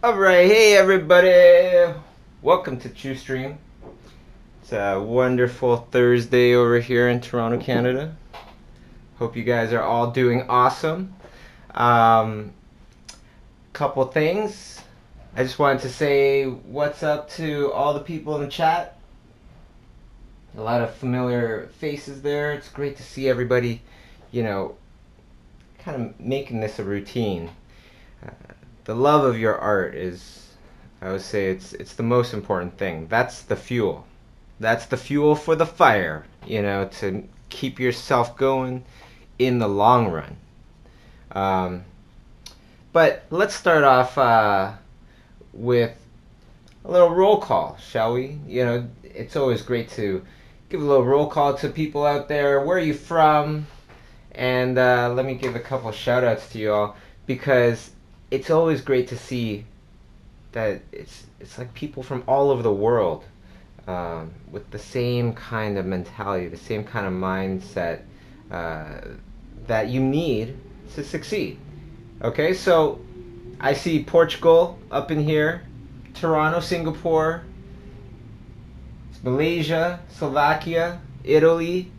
Alright, hey everybody! Welcome to Chiustream. It's a wonderful Thursday over here in Toronto, Canada. Hope you guys are all doing awesome. Um, Couple things. I just wanted to say what's up to all the people in the chat. A lot of familiar faces there. It's great to see everybody, you know, kind of making this a routine. Uh, the love of your art is, I would say, it's the most important thing. That's the fuel. That's the fuel for the fire, to keep yourself going in the long run. Um, but let's start off with a little roll call, shall we? It's always great to give a little roll call to people out there. Where are you from? And let me give a couple shout outs to you all, because it's always great to see that it's like people from all over the world, with the same kind of mentality, the same kind of mindset uh, that you need to succeed. Okay, so I see Portugal up in here, Toronto, Singapore, Malaysia, Slovakia, Italy,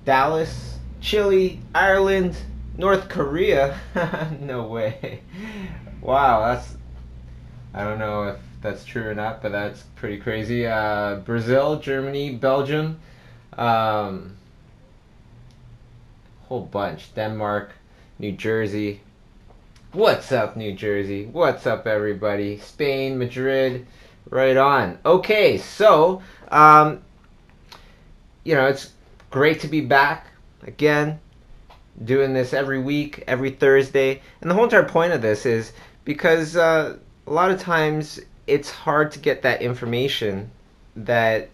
Dallas, Chile, Ireland, North Korea. No way. Wow, I don't know if that's true or not, but that's pretty crazy. Brazil, Germany, Belgium, um, whole bunch. Denmark, New Jersey. What's up, New Jersey? What's up, everybody? Spain, Madrid, right on. Okay, so, it's great to be back again, doing this every week, every Thursday. And the whole entire point of this is because a lot of times it's hard to get that information that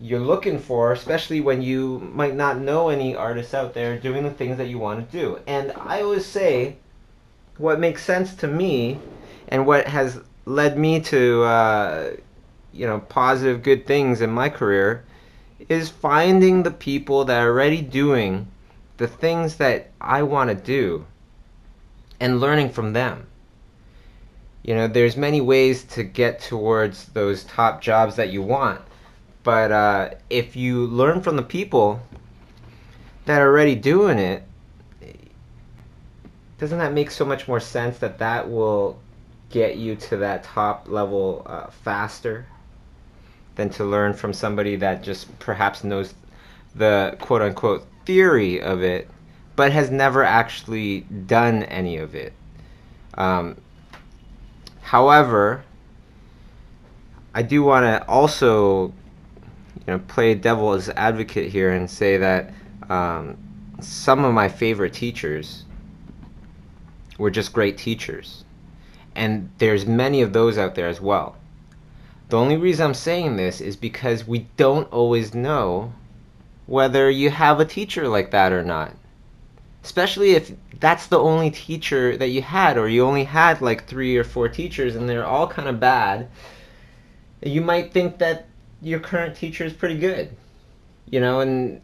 you're looking for, especially when you might not know any artists out there doing the things that you want to do. And I always say what makes sense to me and what has led me to positive good things in my career is finding the people that are already doing the things that I want to do and learning from them. There's many ways to get towards those top jobs that you want, but if you learn from the people that are already doing it, doesn't that make so much more sense that that will get you to that top level faster than to learn from somebody that just perhaps knows the quote unquote theory of it, but has never actually done any of it. However, I do want to also, play devil's advocate here and say that some of my favorite teachers were just great teachers, and there's many of those out there as well. The only reason I'm saying this is because we don't always know whether you have a teacher like that or not. Especially if that's the only teacher that you had, or you only had like 3 or 4 teachers and they're all kind of bad. You might think that your current teacher is pretty good. And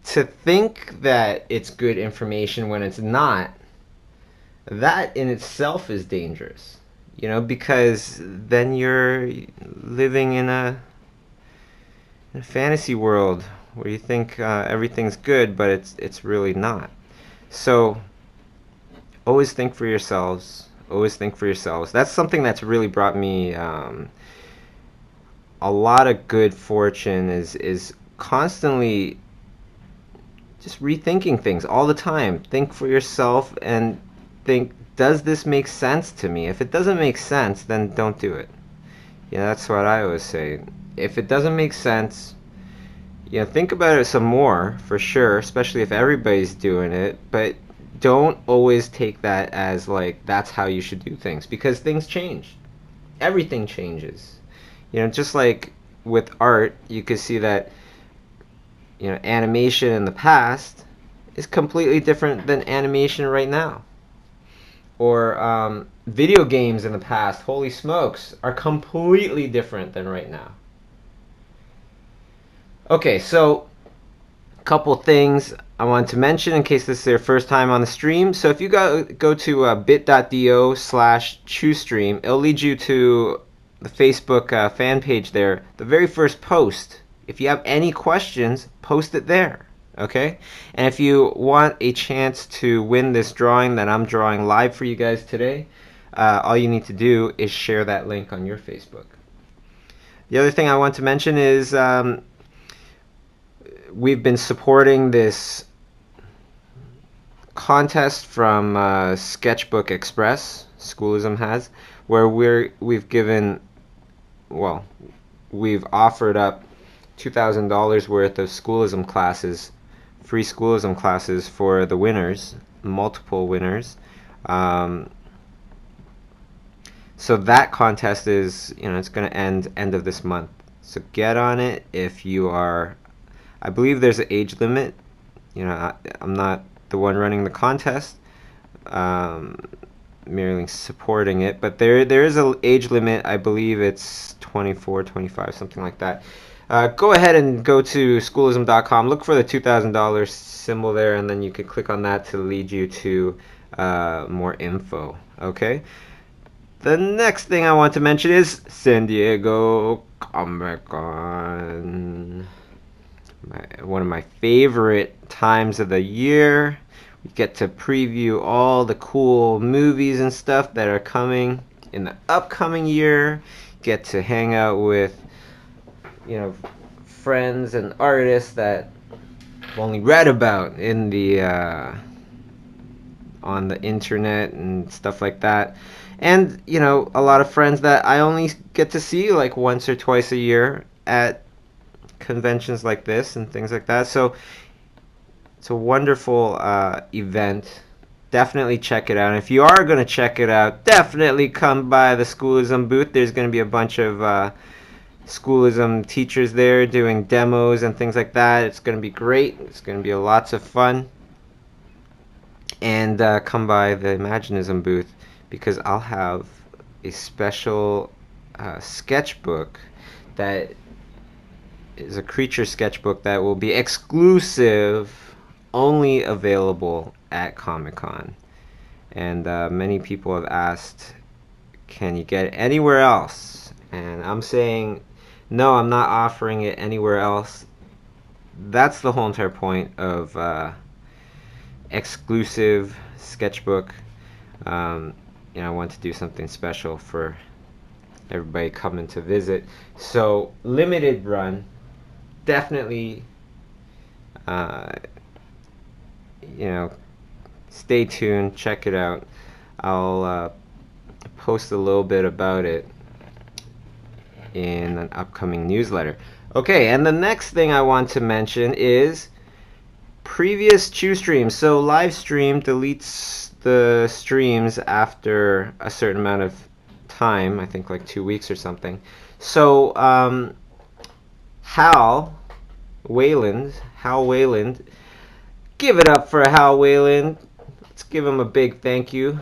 to think that it's good information when it's not, that in itself is dangerous. Because then you're living in a fantasy world where you think everything's good, but it's really not. So always think for yourselves. Always think for yourselves. That's something that's really brought me a lot of good fortune. Is constantly just rethinking things all the time. Think for yourself and think, does this make sense to me? If it doesn't make sense, then don't do it. That's what I always say. If it doesn't make sense, think about it some more, for sure, especially if everybody's doing it, but don't always take that as like that's how you should do things, because things change. Everything changes. Just like with art, you could see that animation in the past is completely different than animation right now. Or video games in the past, holy smokes, are completely different than right now. Okay, so a couple things. I want to mention, in case this is your first time on the stream, so if you go to bit.do/Chiustream, it'll lead you to the Facebook fan page there. The very first post, if you have any questions, post it there, okay? And if you want a chance to win this drawing that I'm drawing live for you guys today, all you need to do is share that link on your Facebook. The other thing I want to mention is we've been supporting this contest from Sketchbook Express, Schoolism has, where we've offered up $2,000 worth of Schoolism classes, free Schoolism classes for the winners, multiple winners. So that contest is, it's going to end of this month. So get on it if you are. I believe there's an age limit. I'm not the one running the contest, merely supporting it, but there is an age limit. I believe it's 24, 25, something like that. Go ahead and go to schoolism.com, look for the $2,000 symbol there, and then you can click on that to lead you to more info. Okay. The next thing I want to mention is San Diego Comic-Con. One of my favorite times of the year. We get to preview all the cool movies and stuff that are coming in the upcoming year. Get to hang out with, friends and artists that I've only read about in the on the internet and stuff like that. And, a lot of friends that I only get to see like once or twice a year at conventions like this and things like that. So it's a wonderful event. Definitely check it out. And if you are going to check it out, definitely come by the Schoolism booth. There's going to be a bunch of Schoolism teachers there doing demos and things like that. It's going to be great. It's going to be lots of fun. And come by the Imaginism booth, because I'll have a special sketchbook that is a creature sketchbook that will be exclusive, only available at Comic-Con. And many people have asked, can you get it anywhere else? And I'm saying, no, I'm not offering it anywhere else. That's the whole entire point of exclusive sketchbook. I want to do something special for everybody coming to visit. So limited run, definitely. Stay tuned, check it out. I'll post a little bit about it in an upcoming newsletter. Okay, and the next thing I want to mention is previous Chiustream. So Livestream deletes the streams after a certain amount of time, I think like 2 weeks or something. So Hal Wayland, give it up for Hal Wayland. Let's give him a big thank you,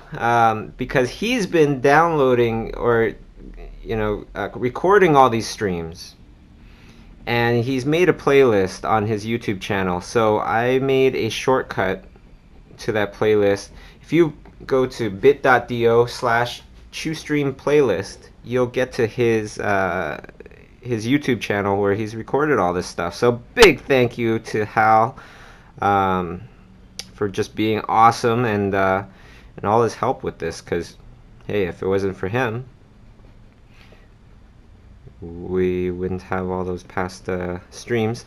because he's been downloading or recording all these streams, and he's made a playlist on his YouTube channel. So I made a shortcut to that playlist. If you go to bit.do/Chiustream playlist, you'll get to his YouTube channel where he's recorded all this stuff. So big thank you to Hal for just being awesome and all his help with this, because hey, if it wasn't for him, we wouldn't have all those past streams.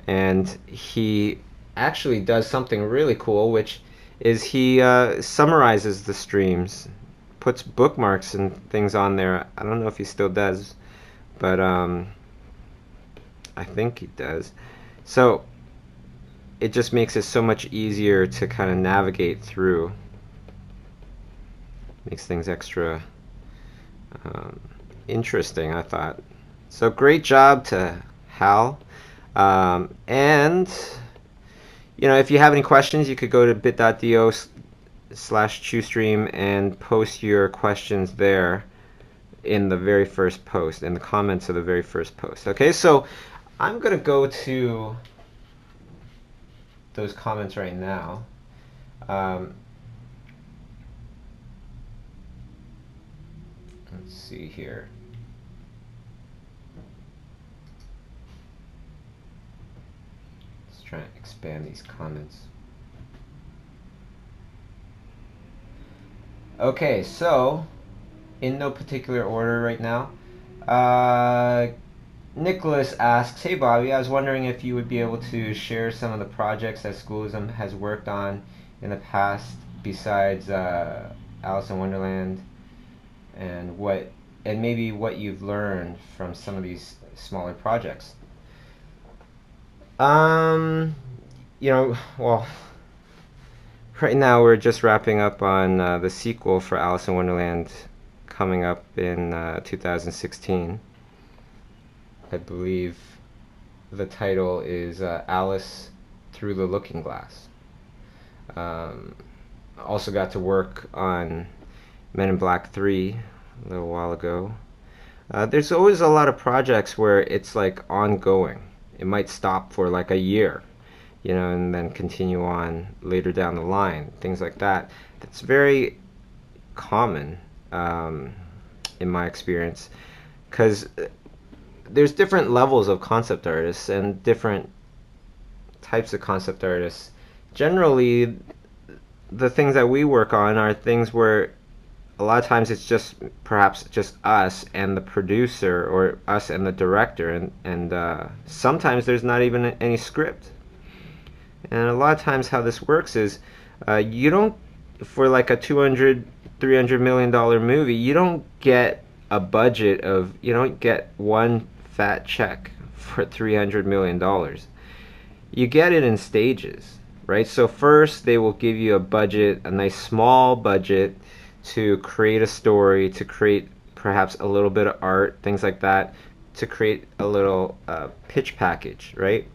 And he actually does something really cool, which is he summarizes the streams, puts bookmarks and things on there. I don't know if he still does, but I think he does. So it just makes it so much easier to kind of navigate through. Makes things extra interesting, I thought. So great job to Hal. And if you have any questions, you could go to bit.do/Chiustream and post your questions there in the very first post, in the comments of the very first post. Okay, so I'm going to go to those comments right now. Let's see here. Let's try and expand these comments. Okay, so in no particular order right now. Nicholas asks, "Hey Bobby, I was wondering if you would be able to share some of the projects that Schoolism has worked on in the past besides Alice in Wonderland, and maybe what you've learned from some of these smaller projects." Well, right now we're just wrapping up on the sequel for Alice in Wonderland coming up in 2016. I believe the title is Alice Through the Looking Glass. I also got to work on Men in Black 3 a little while ago. There's always a lot of projects where it's like ongoing. It might stop for like a year, and then continue on later down the line, things like that. That's very common in my experience, because there's different levels of concept artists and different types of concept artists. Generally, the things that we work on are things where a lot of times it's just perhaps just us and the producer, or us and the director, and sometimes there's not even any script. And a lot of times how this works is you don't, for like a $200-300 million movie, you don't get you don't get one fat check for $300 million. You get it in stages, right? So first they will give you a nice small budget to create a story, to create perhaps a little bit of art, things like that, to create a little pitch package, right?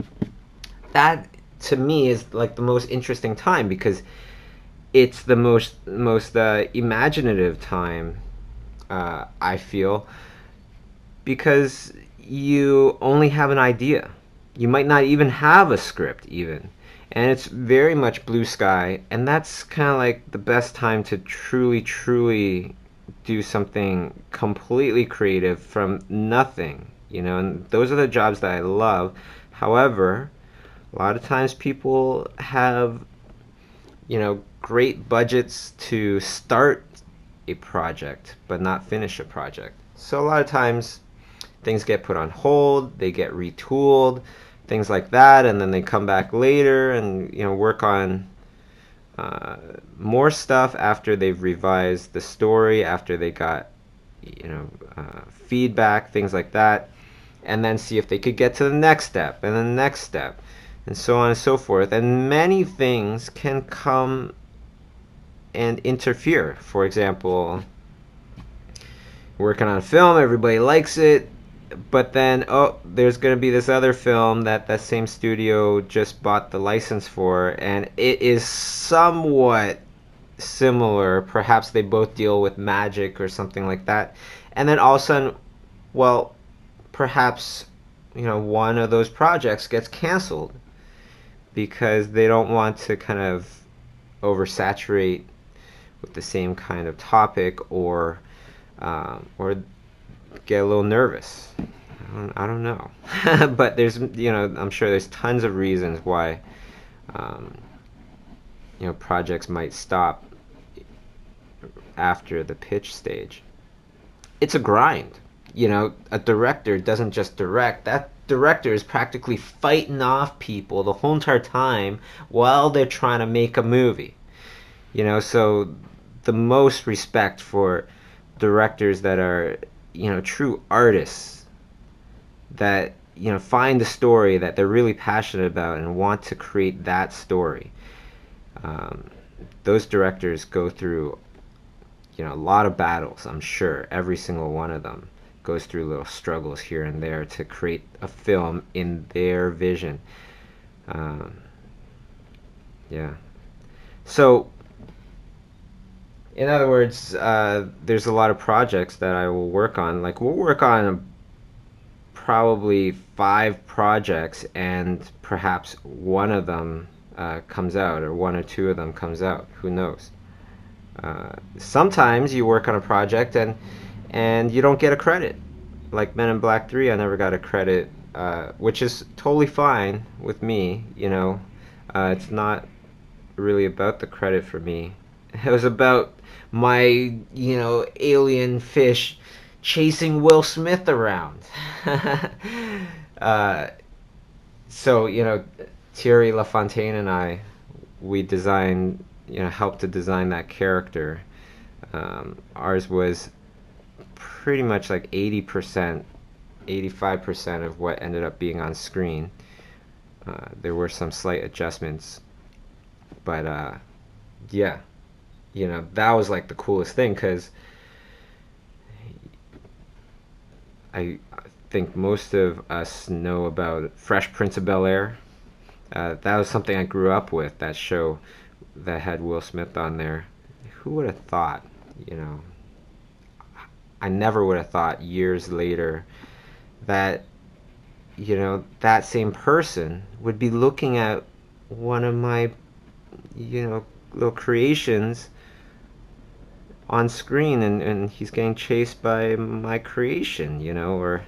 That to me is like the most interesting time, because it's the most imaginative time, I feel, because you only have an idea. You might not even have a script even, and it's very much blue sky, and that's kind of like the best time to truly do something completely creative from nothing, and those are the jobs that I love. However, a lot of times people have great budgets to start a project but not finish a project. So a lot of times things get put on hold, they get retooled, things like that, and then they come back later and work on more stuff after they've revised the story, after they got feedback, things like that, and then see if they could get to the next step and the next step, and so on and so forth. And many things can come and interfere. For example, working on a film, everybody likes it, but then there's going to be this other film that same studio just bought the license for, and it is somewhat similar. Perhaps they both deal with magic or something like that, and then all of a sudden, well, perhaps one of those projects gets canceled because they don't want to kind of oversaturate with the same kind of topic, or get a little nervous. I don't know. But there's I'm sure there's tons of reasons why projects might stop after the pitch stage. It's a grind. A director doesn't just direct. That director is practically fighting off people the whole entire time while they're trying to make a movie. So the most respect for directors that are true artists, that find the story that they're really passionate about and want to create that story. Those directors go through a lot of battles. I'm sure every single one of them goes through little struggles here and there to create a film in their vision. Yeah. So in other words, there's a lot of projects that I will work on. Like, we'll work on probably 5 projects, and perhaps one of them comes out, or one or two of them comes out. Who knows? Sometimes you work on a project and you don't get a credit. Like Men in Black 3, I never got a credit, which is totally fine with me. It's not really about the credit for me. It was about my, alien fish chasing Will Smith around. uh, so, Thierry Lafontaine and we designed, helped to design that character. Ours was pretty much like 80%, 85% of what ended up being on screen. There were some slight adjustments, but yeah, that was like the coolest thing, because I think most of us know about Fresh Prince of Bel-Air. That was something I grew up with, that show that had Will Smith on there. Who would have thought, I never would have thought years later that, that same person would be looking at one of my, little creations on screen, and he's getting chased by my creation, or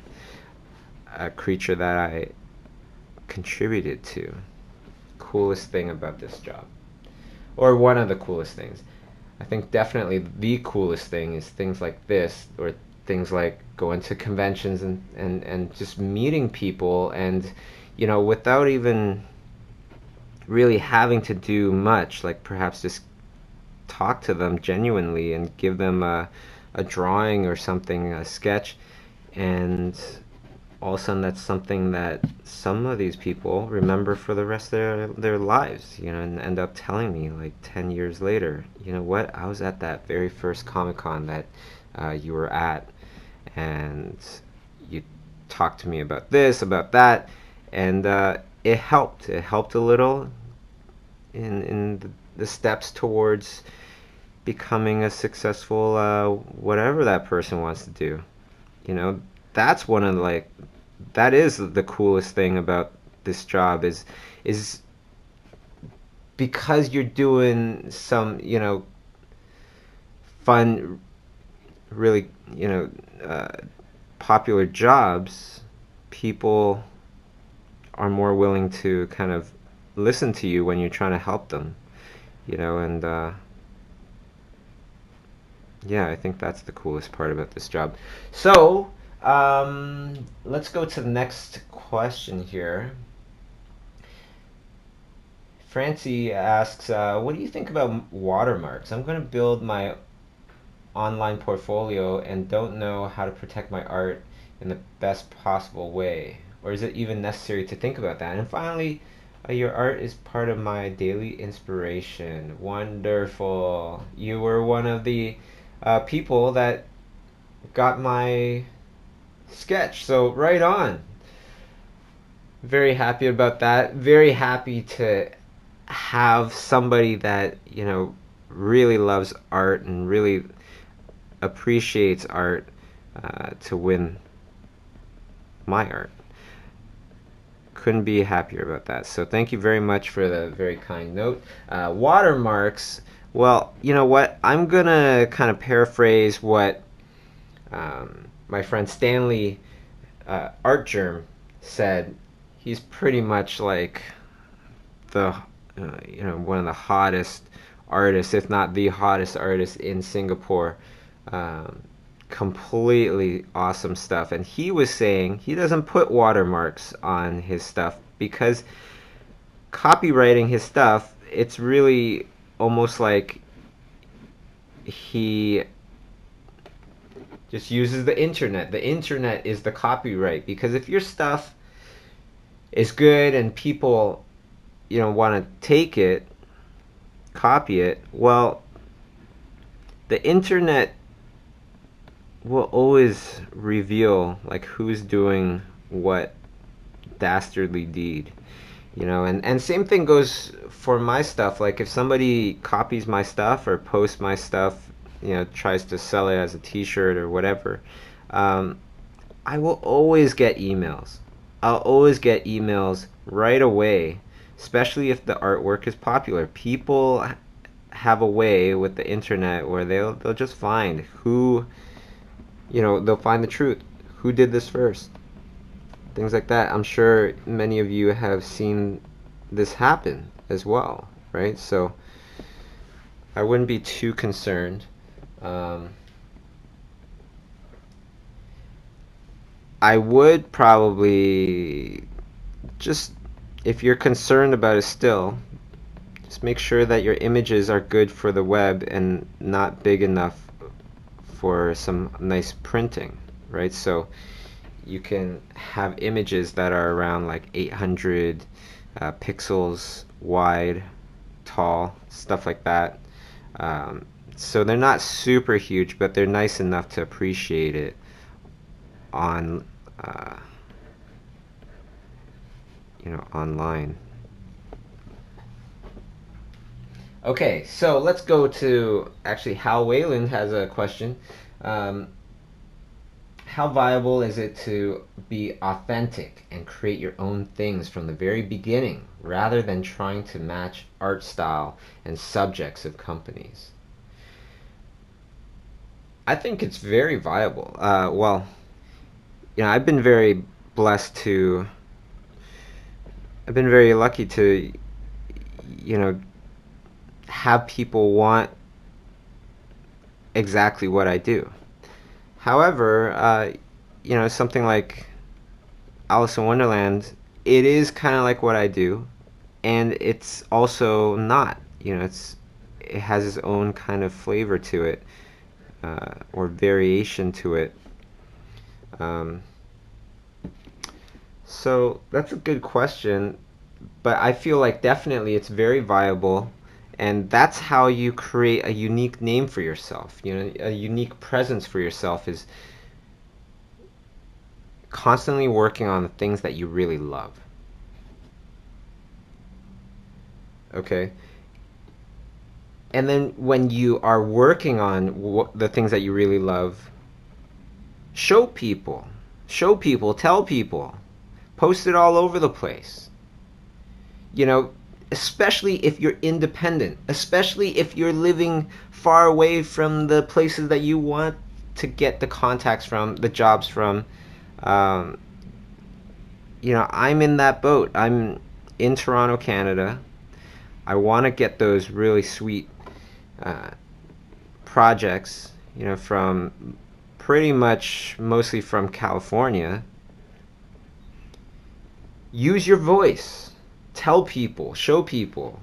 a creature that I contributed to. Coolest thing about this job, or one of the coolest things. I think definitely the coolest thing is things like this, or things like going to conventions and just meeting people, and without even really having to do much, like perhaps just talk to them genuinely and give them a drawing or something, a sketch, and all of a sudden that's something that some of these people remember for the rest of their lives, and end up telling me like 10 years later, what, I was at that very first Comic-Con that you were at, and you talked to me about this, about that, and it helped a little in the steps towards becoming a successful whatever that person wants to do. That's one of that is the coolest thing about this job, is because you're doing some fun, really popular jobs. People are more willing to kind of listen to you when you're trying to help them, and yeah, I think that's the coolest part about this job. So let's go to the next question here. Francie asks, what do you think about watermarks? I'm going to build my online portfolio and don't know how to protect my art in the best possible way. Or is it even necessary to think about that? And finally, your art is part of my daily inspiration. Wonderful. You were one of the people that got my sketch, so right on. Very happy about that. Very happy to have somebody that really loves art and really appreciates art to win my art. Couldn't be happier about that. So thank you very much for the very kind note. Watermarks, well, you know what, I'm gonna kind of paraphrase what my friend Stanley Art Germ said. He's pretty much like the one of the hottest artists, if not the hottest artist in Singapore. Completely awesome stuff. And he was saying he doesn't put watermarks on his stuff because copywriting his stuff, it's really almost like he just uses the internet. The internet is the copyright, because if your stuff is good and people want to take it, copy it, well, the internet will always reveal like who's doing what dastardly deed, and same thing goes for my stuff. Like if somebody copies my stuff or posts my stuff, tries to sell it as a t-shirt or whatever, I will always get emails. I'll always get emails right away especially if the artwork is popular. People have a way with the internet where they'll just find who, they'll find the truth. Who did this first? Things like that. I'm sure many of you have seen this happen as well, right? So I wouldn't be too concerned. I would probably just, if you're concerned about it still, just make sure that your images are good for the web and not big enough for some nice printing, right? So you can have images that are around like 800 pixels wide, tall, stuff like that. So they're not super huge, but they're nice enough to appreciate it on online. Okay, so let's go to, actually, Hal Wayland has a question. How viable is it to be authentic and create your own things from the very beginning rather than trying to match art style and subjects of companies? I think it's very viable. Well, I've been very blessed to, I've been very lucky to, have people want exactly what I do. However, something like Alice in Wonderland, it is kind of like what I do, and it's also not. It has its own kind of flavor to it, or variation to it. So that's a good question, but I feel like definitely it's very viable, and that's how you create a unique name for yourself. A unique presence for yourself is constantly working on the things that you really love. Okay? And then when you are working on the things that you really love, show people, tell people, post it all over the place. Especially if you're independent, especially if you're living far away from the places that you want to get the contacts from, the jobs from. I'm in that boat. I'm in Toronto, Canada. I want to get those really sweet projects, from pretty much mostly from California. Use your voice. Tell people, show people.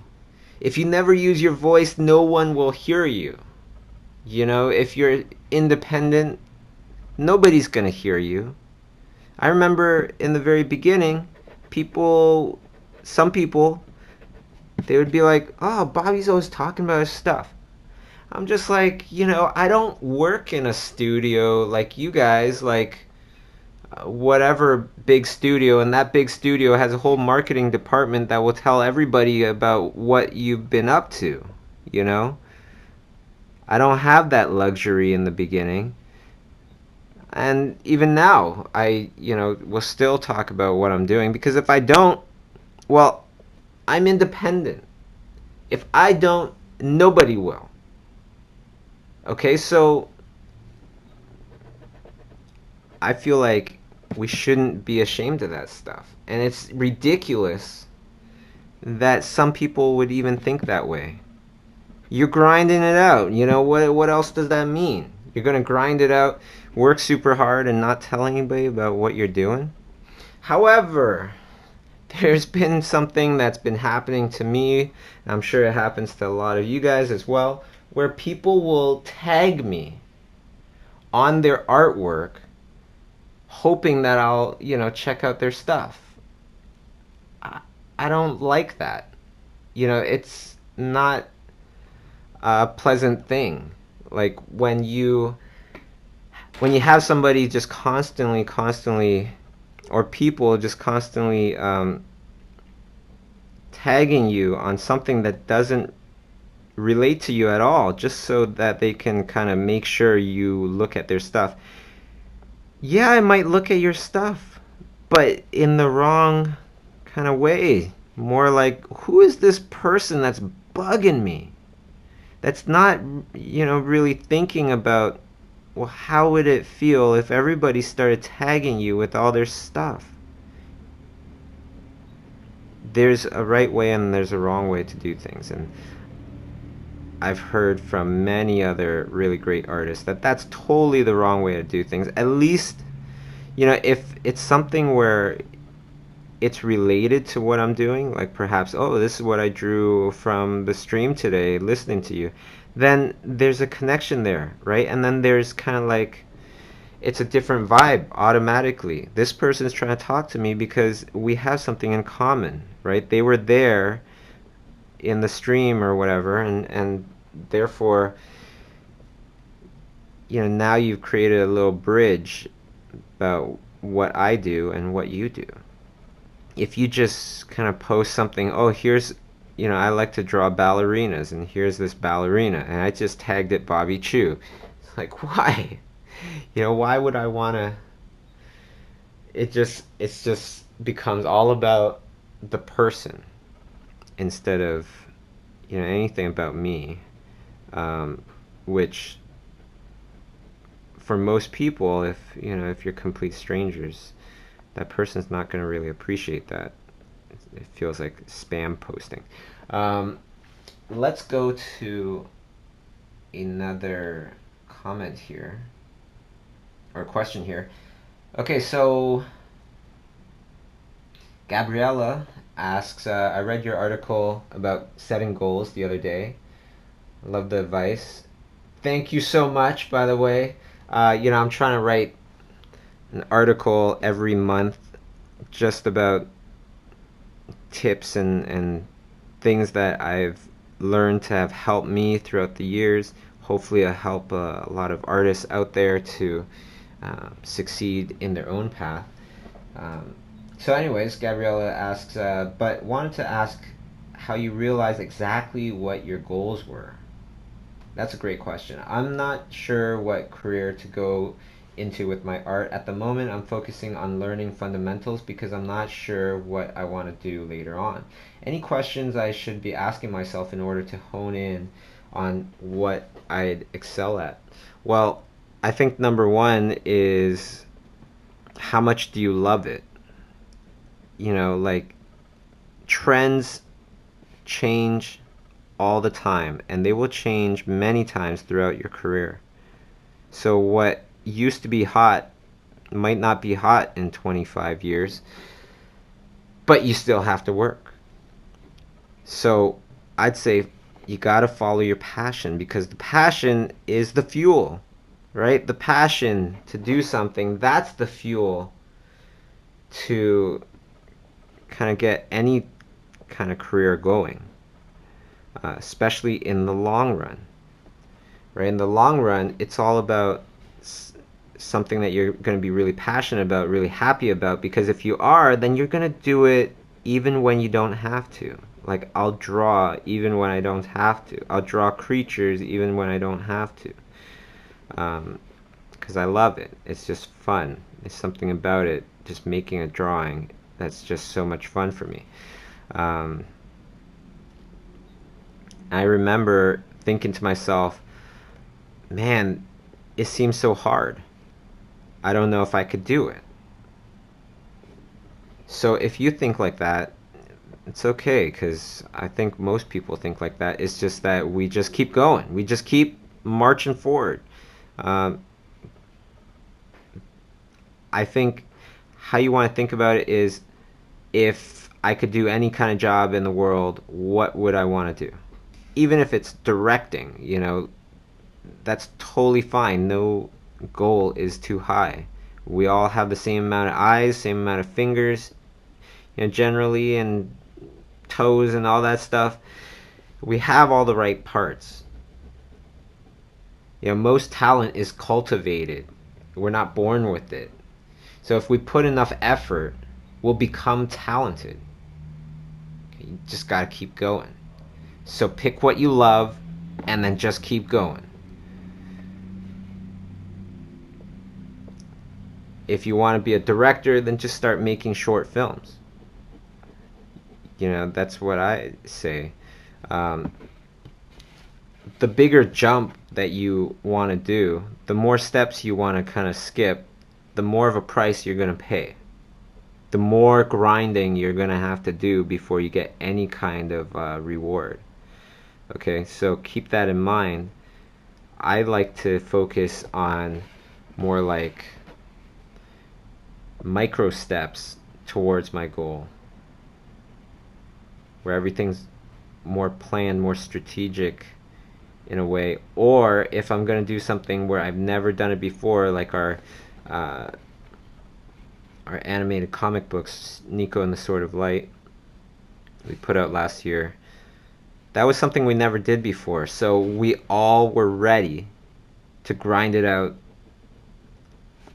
If you never use your voice, no one will hear you. If you're independent, nobody's going to hear you. I remember in the very beginning, some people, they would be like, oh, Bobby's always talking about his stuff. I'm just like, I don't work in a studio like you guys, like whatever big studio, and that big studio has a whole marketing department that will tell everybody about what you've been up to. I don't have that luxury in the beginning, and even now I will still talk about what I'm doing, because if I don't, well, I'm independent. If I don't, nobody will. Okay, so I feel like we shouldn't be ashamed of that stuff. And it's ridiculous that some people would even think that way. You're grinding it out. What else does that mean? You're going to grind it out, work super hard, and not tell anybody about what you're doing? However, there's been something that's been happening to me, and I'm sure it happens to a lot of you guys as well, where people will tag me on their artwork hoping that I'll, check out their stuff. I don't like that. It's not a pleasant thing. Like when you have somebody just constantly, or people just constantly tagging you on something that doesn't relate to you at all, just so that they can kind of make sure you look at their stuff. Yeah, I might look at your stuff, but in the wrong kind of way. More like, who is this person that's bugging me? That's not, really thinking about, well, how would it feel if everybody started tagging you with all their stuff? There's a right way and there's a wrong way to do things. And I've heard from many other really great artists that that's totally the wrong way to do things. At least, if it's something where it's related to what I'm doing, like perhaps, oh, this is what I drew from the stream today, listening to you, then there's a connection there, right? And then there's kind of like, it's a different vibe automatically. This person's trying to talk to me because we have something in common, right? They were there in the stream or whatever, and therefore, now you've created a little bridge about what I do and what you do. If you just kind of post something, oh, here's, I like to draw ballerinas, and here's this ballerina, and I just tagged it Bobby Chu. It's like, why? Why would I want to? It's just becomes all about the person instead of, anything about me, which for most people, if you're complete strangers, that person's not going to really appreciate that. It feels like spam posting. Let's go to another comment here, or question here. Okay, so Gabriella asks, I read your article about setting goals the other day. I love the advice. Thank you so much, by the way. I'm trying to write an article every month just about tips and things that I've learned to have helped me throughout the years. Hopefully I help a lot of artists out there to succeed in their own path. So anyways, Gabriella asks, but wanted to ask how you realized exactly what your goals were. That's a great question. I'm not sure what career to go into with my art. At the moment, I'm focusing on learning fundamentals because I'm not sure what I want to do later on. Any questions I should be asking myself in order to hone in on what I'd excel at? Well, I think number one is, how much do you love it? Like, trends change all the time, and they will change many times throughout your career. So what used to be hot might not be hot in 25 years, but you still have to work. So I'd say you got to follow your passion, because the passion is the fuel, right? The passion to do something, that's the fuel to kind of get any kind of career going. Especially in the long run, right? In the long run, it's all about something that you're going to be really passionate about, really happy about, because if you are, then you're going to do it even when you don't have to. Like, I'll draw even when I don't have to. I'll draw creatures even when I don't have to. Because I love it. It's just fun. There's something about it, just making a drawing, that's just so much fun for me. I remember thinking to myself, man, it seems so hard. I don't know if I could do it. So if you think like that, it's okay, because I think most people think like that. It's just that we just keep going. We just keep marching forward. I think how you want to think about it is, if I could do any kind of job in the world, what would I want to do? Even if it's directing, that's totally fine. No goal is too high. We all have the same amount of eyes, same amount of fingers, generally, and toes and all that stuff. We have all the right parts. Most talent is cultivated. We're not born with it. So if we put enough effort, we'll become talented. You just gotta keep going. So pick what you love and then just keep going. If you want to be a director, then just start making short films. You know, that's what I say. Um, the bigger jump that you want to do, the more steps you want to kind of skip, the more of a price you're going to pay. The more grinding you're going to have to do before you get any kind of reward. Okay, so keep that in mind. I like to focus on more like micro steps towards my goal, where everything's more planned, more strategic in a way. Or if I'm going to do something where I've never done it before, like uh, our animated comic books, Nico and the Sword of Light, we put out last year. That was something we never did before, so we all were ready to grind it out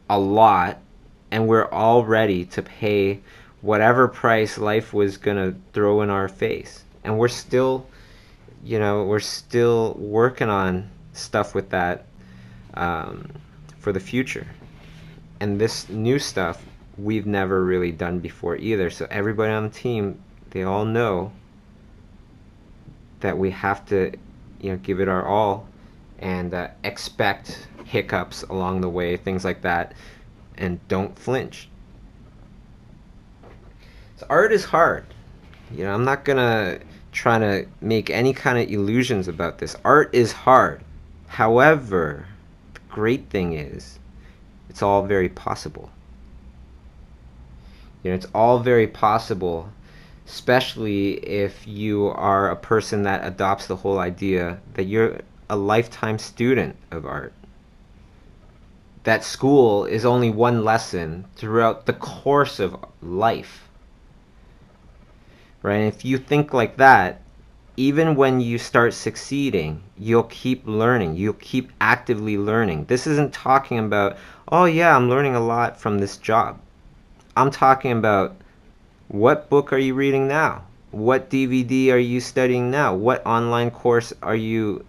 a lot, and we're all ready to pay whatever price life was gonna throw in our face. And we're still, we're still working on stuff with that for the future. And this new stuff we've never really done before either. So everybody on the team, they all know that we have to, give it our all, and expect hiccups along the way, things like that, and don't flinch. So art is hard. I'm not gonna try to make any kind of illusions about this. Art is hard. However, the great thing is, it's all very possible. It's all very possible, especially if you are a person that adopts the whole idea that you're a lifetime student of art. That school is only one lesson throughout the course of life. Right? And if you think like that, even when you start succeeding, you'll keep learning. You'll keep actively learning. This isn't talking about, oh yeah, I'm learning a lot from this job. I'm talking about, what book are you reading now? What DVD are you studying now? What online course are you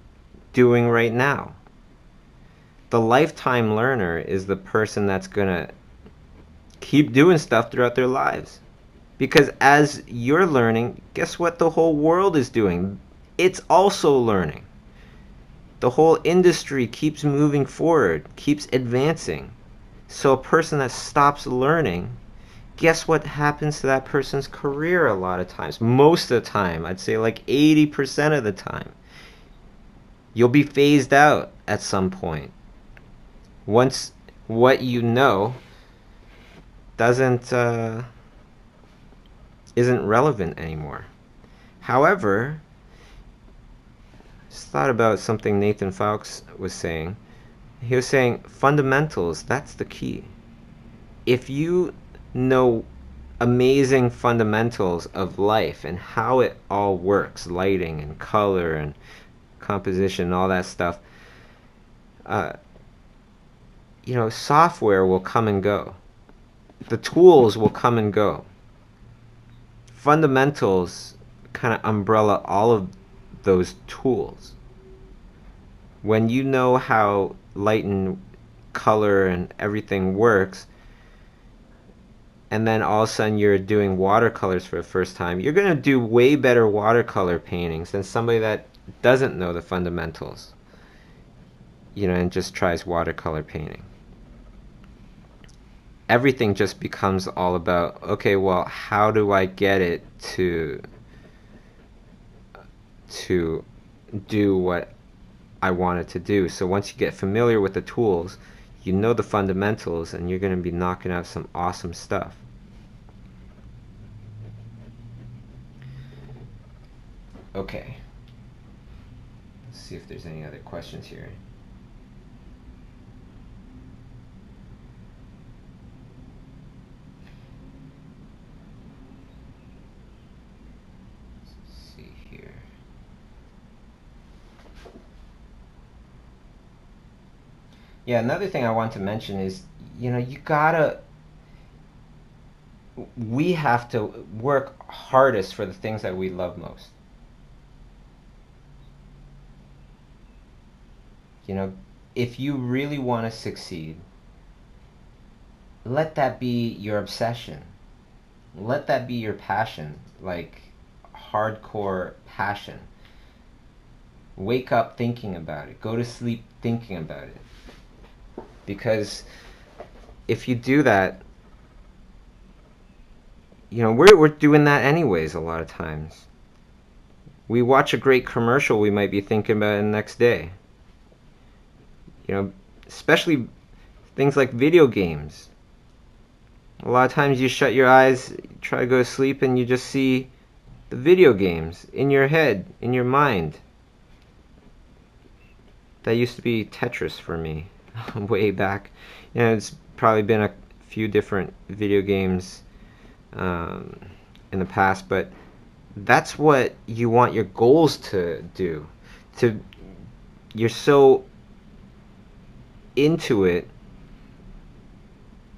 doing right now? The lifetime learner is the person that's going to keep doing stuff throughout their lives. Because as you're learning, guess what the whole world is doing? It's also learning. The whole industry keeps moving forward, keeps advancing. So a person that stops learning, guess what happens to that person's career a lot of times? Most of the time, I'd say like 80% of the time. You'll be phased out at some point. Once what you know isn't relevant anymore. However, just thought about something Nathan Fowkes was saying. He was saying fundamentals, that's the key. If you know amazing fundamentals of life and how it all works, lighting and color and composition and all that stuff, software will come and go. The tools will come and go. Fundamentals kind of umbrella all of those tools. When you know how light and color and everything works, and then all of a sudden you're doing watercolors for the first time, you're going to do way better watercolor paintings than somebody that doesn't know the fundamentals, and just tries watercolor painting. Everything just becomes all about, okay, well, how do I get it to do what I want it to do? So once you get familiar with the tools, you know the fundamentals, and you're going to be knocking out some awesome stuff. Okay. Let's see if there's any other questions here. Let's see here. Yeah, another thing I want to mention is, we have to work hardest for the things that we love most. If you really want to succeed, let that be your obsession. Let that be your passion. Like, hardcore passion. Wake up thinking about it. Go to sleep thinking about it. Because if you do that, we're doing that anyways a lot of times. We watch a great commercial, we might be thinking about it the next day. Especially things like video games. A lot of times you shut your eyes, try to go to sleep, and you just see the video games in your head, in your mind. That used to be Tetris for me way back. It's probably been a few different video games in the past, but that's what you want your goals to do. You're so into it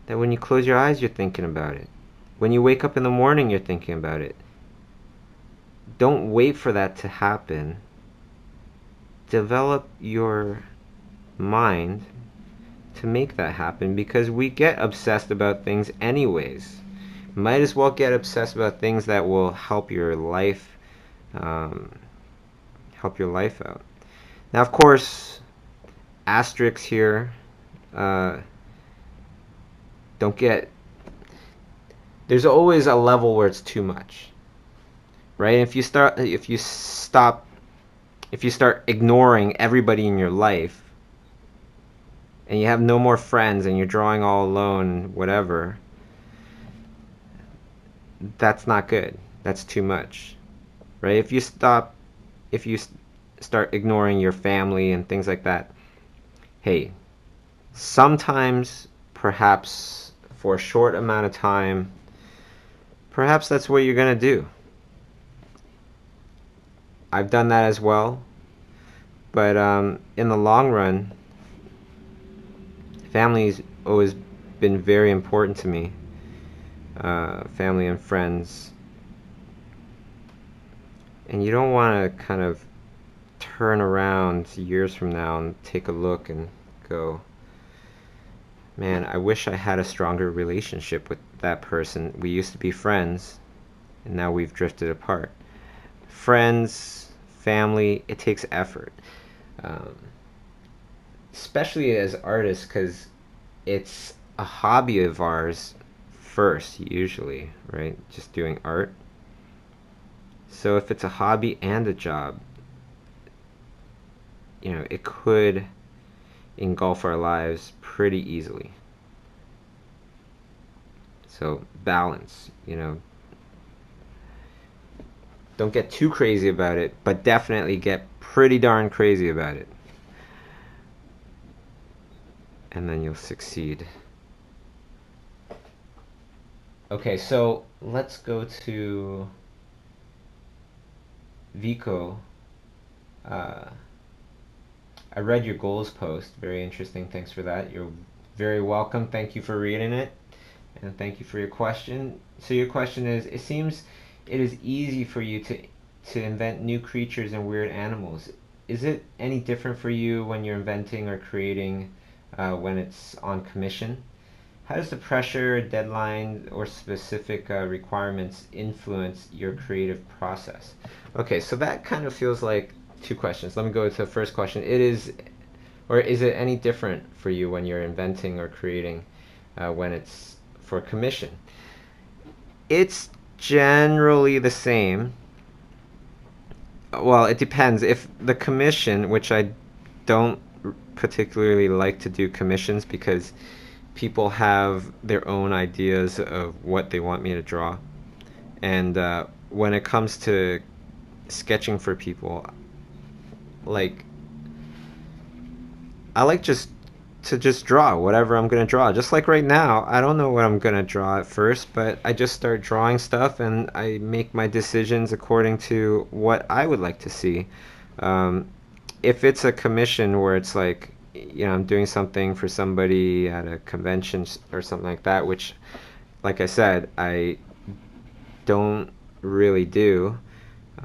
that when you close your eyes, you're thinking about it. When you wake up in the morning, you're thinking about it. Don't wait for that to happen. Develop your mind to make that happen, because we get obsessed about things anyways. Might as well get obsessed about things that will help your life out. Now, of course, asterisks here. There's always a level where it's too much, right? If you start ignoring everybody in your life, and you have no more friends, and you're drawing all alone, whatever, that's not good. That's too much, right? If you start ignoring your family and things like that, hey, sometimes, perhaps for a short amount of time, perhaps that's what you're going to do. I've done that as well, but in the long run, family's always been very important to me. Family and friends. And you don't want to kind of turn around years from now and take a look and go, man, I wish I had a stronger relationship with that person. We used to be friends, and now we've drifted apart. Friends, family, it takes effort. Especially as artists, because it's a hobby of ours first, usually, right? Just doing art. So if it's a hobby and a job, it could engulf our lives pretty easily. So balance, don't get too crazy about it, but definitely get pretty darn crazy about it. And then you'll succeed. Okay, so let's go to Vico. I read your goals post. Very interesting. Thanks for that. You're very welcome. Thank you for reading it. And thank you for your question. So your question is, it seems it is easy for you to invent new creatures and weird animals. Is it any different for you when you're inventing or creating when it's on commission? How does the pressure, deadline, or specific requirements influence your creative process? Okay, so that kind of feels like two questions. Let me go to the first question. Is it any different for you when you're inventing or creating when it's for commission? It's generally the same. Well, it depends. If the commission, which I don't particularly like to do commissions because people have their own ideas of what they want me to draw. And when it comes to sketching for people, I like to draw whatever I'm gonna draw. Just like right now, I don't know what I'm gonna draw at first, but I just start drawing stuff and I make my decisions according to what I would like to see. If it's a commission where it's like, I'm doing something for somebody at a convention or something like that, which, like I said, I don't really do.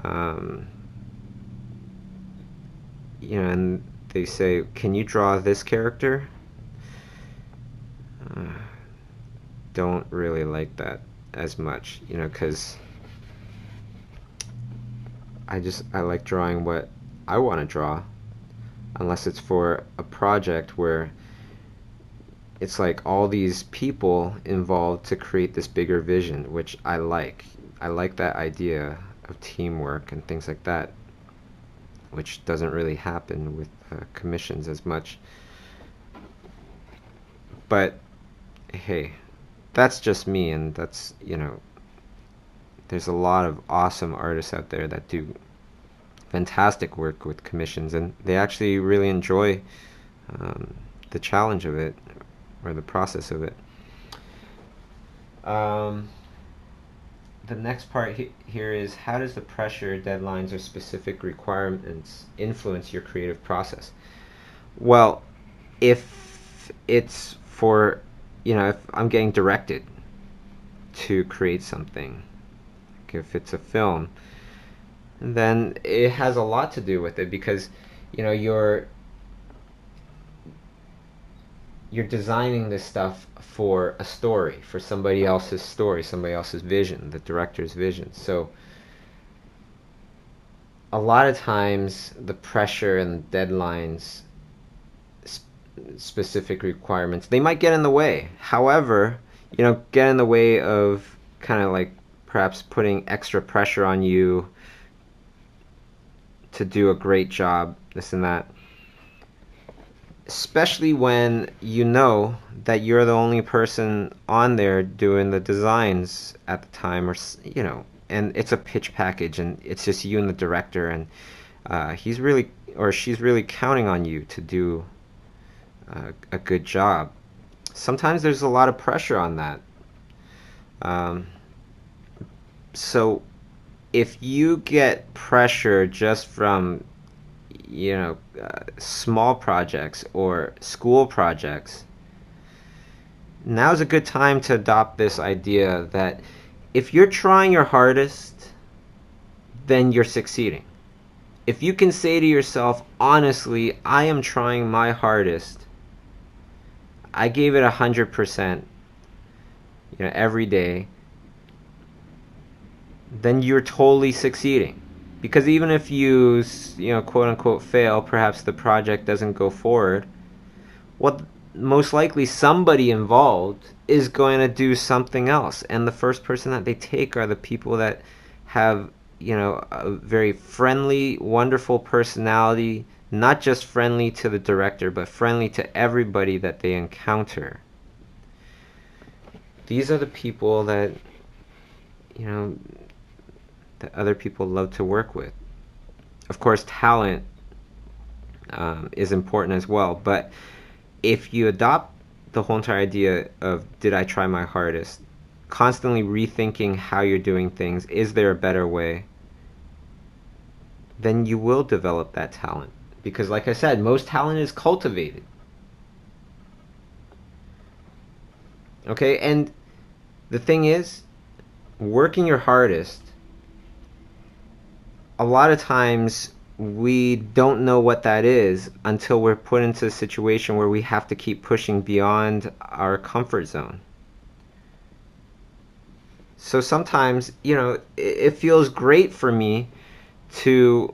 And they say, can you draw this character? Don't really like that as much, because I like drawing what I want to draw, unless it's for a project where it's like all these people involved to create this bigger vision, which I like. I like that idea of teamwork and things like that, which doesn't really happen with commissions as much. But hey, that's just me, and that's, there's a lot of awesome artists out there that do fantastic work with commissions, and they actually really enjoy the challenge of it, or the process of it. The next part here is, how does the pressure, deadlines, or specific requirements influence your creative process? Well, if it's for, if I'm getting directed to create something, like if it's a film, then it has a lot to do with it, because you're designing this stuff for a story, for somebody else's story, somebody else's vision, the director's vision. So a lot of times the pressure and deadlines, specific requirements, they might get in the way. However, get in the way of kind of like perhaps putting extra pressure on you to do a great job, this and that. Especially when you know that you're the only person on there doing the designs at the time, or and it's a pitch package, and it's just you and the director, and he's really, or she's really counting on you to do a good job. Sometimes there's a lot of pressure on that. So if you get pressure just from small projects or school projects, now's a good time to adopt this idea that if you're trying your hardest, then you're succeeding. If you can say to yourself, honestly, I am trying my hardest, I gave it 100%, every day, then you're totally succeeding. Because even if you, quote unquote, fail, perhaps the project doesn't go forward, well, most likely somebody involved is going to do something else. And the first person that they take are the people that have, a very friendly, wonderful personality, not just friendly to the director, but friendly to everybody that they encounter. These are the people that, that other people love to work with. Of course, talent is important as well, but if you adopt the whole entire idea of, did I try my hardest, constantly rethinking how you're doing things, is there a better way, then you will develop that talent. Because like I said, most talent is cultivated. Okay, and the thing is, working your hardest, a lot of times we don't know what that is until we're put into a situation where we have to keep pushing beyond our comfort zone. So sometimes, it feels great for me to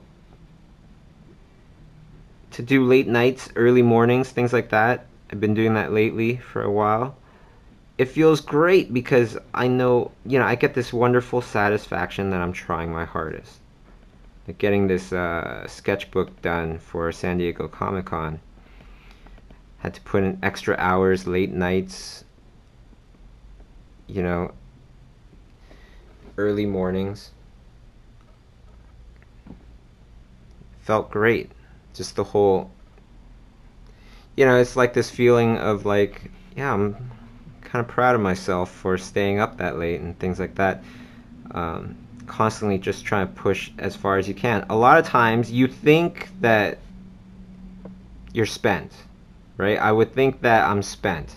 do late nights, early mornings, things like that. I've been doing that lately for a while. It feels great because I know, I get this wonderful satisfaction that I'm trying my hardest. Like getting this sketchbook done for San Diego Comic-Con. Had to put in extra hours, late nights, early mornings. Felt great. Just the whole, it's like this feeling of like, yeah, I'm kind of proud of myself for staying up that late and things like that. Constantly just trying to push as far as you can. A lot of times you think that you're spent, right? I would think that I'm spent.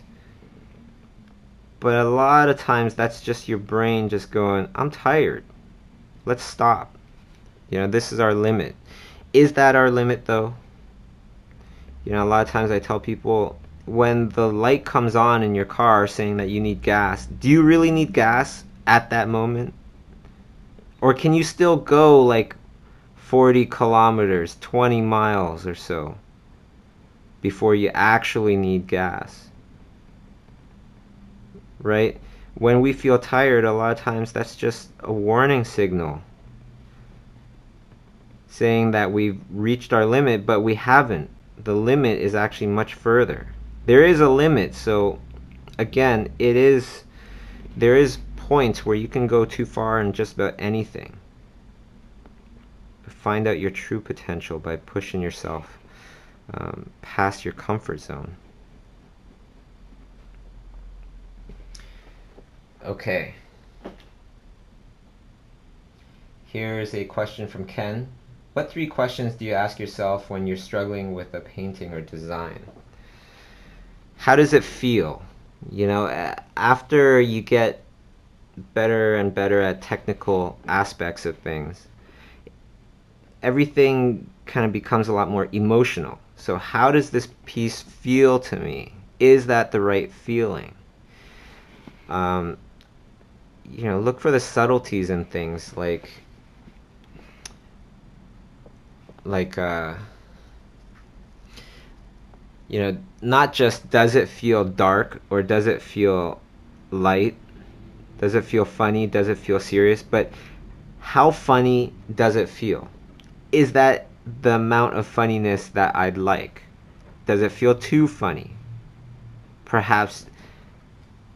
But a lot of times that's just your brain just going, I'm tired. Let's stop. This is our limit. Is that our limit though? A lot of times I tell people, when the light comes on in your car saying that you need gas, do you really need gas at that moment? Or can you still go like 40 kilometers, 20 miles or so, before you actually need gas. Right? When we feel tired, a lot of times that's just a warning signal saying that we've reached our limit, but we haven't. The limit is actually much further. There is a limit, so again, there is points where you can go too far in just about anything. Find out your true potential by pushing yourself past your comfort zone. Okay. Here's a question from Ken. What 3 questions do you ask yourself when you're struggling with a painting or design? How does it feel? You know, after you get better and better at technical aspects of things, everything kind of becomes a lot more emotional. So how does this piece feel to me? Is that the right feeling? You know, look for the subtleties in things like you know, not just does it feel dark or does it feel light, does it feel funny, does it feel serious, but how funny does it feel? Is that the amount of funniness that I'd like? Does it feel too funny? Perhaps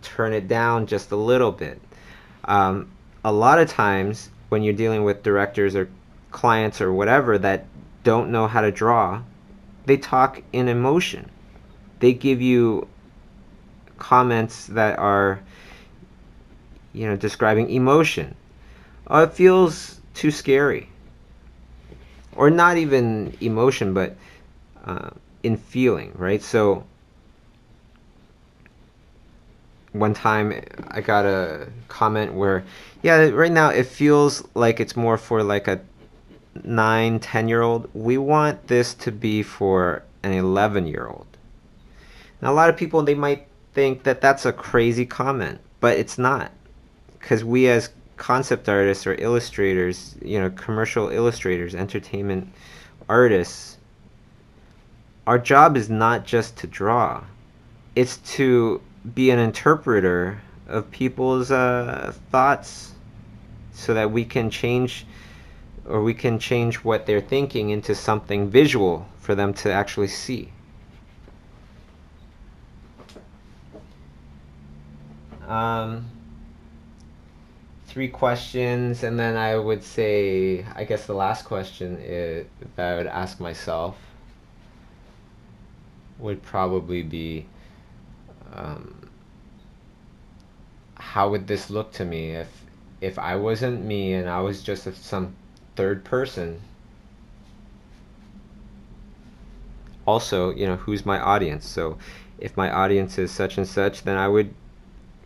turn it down just a little bit. A lot of times when you're dealing with directors or clients or whatever that don't know how to draw, they talk in emotion. They give you comments that are, you know, describing emotion. Oh, it feels too scary. Or not even emotion, but in feeling, right? So one time I got a comment where, yeah, right now it feels like it's more for like a 9-10-year-old. We want this to be for an 11-year-old. Now a lot of people, they might think that that's a crazy comment, but it's not, because we as concept artists or illustrators, you know, commercial illustrators, entertainment artists, our job is not just to draw. It's to be an interpreter of people's thoughts so that we can change what they're thinking into something visual for them to actually see. Three questions, and then I would say, I guess the last question that I would ask myself would probably be, how would this look to me if I wasn't me and I was just some third person? Also, you know, who's my audience? So if my audience is such and such, then I would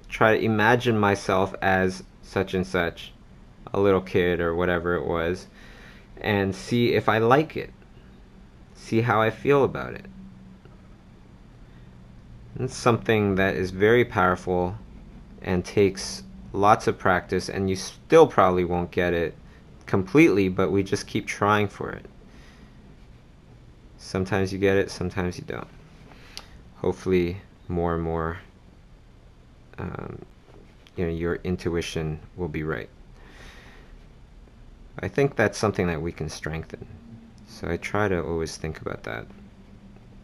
try to imagine myself as such and such, a little kid or whatever it was, and see if I like it, see how I feel about it. It's something that is very powerful and takes lots of practice, and you still probably won't get it completely, but we just keep trying for it. Sometimes you get it, sometimes you don't. Hopefully more and more you know, your intuition will be right. I think that's something that we can strengthen. So I try to always think about that.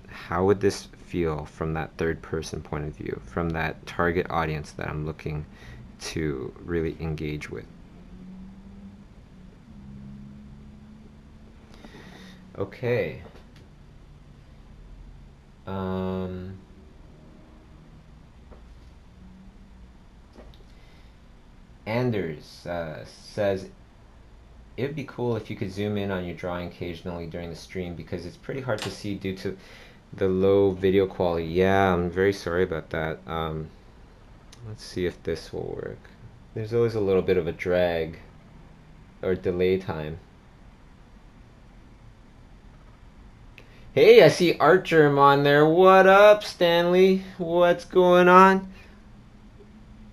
How would this feel from that third person point of view, from that target audience that I'm looking to really engage with? Okay. Anders says, it would be cool if you could zoom in on your drawing occasionally during the stream, because it's pretty hard to see due to the low video quality. Yeah, I'm very sorry about that. Let's see if this will work. There's always a little bit of a drag or delay time. Hey, I see Archerm on there. What up, Stanley? What's going on?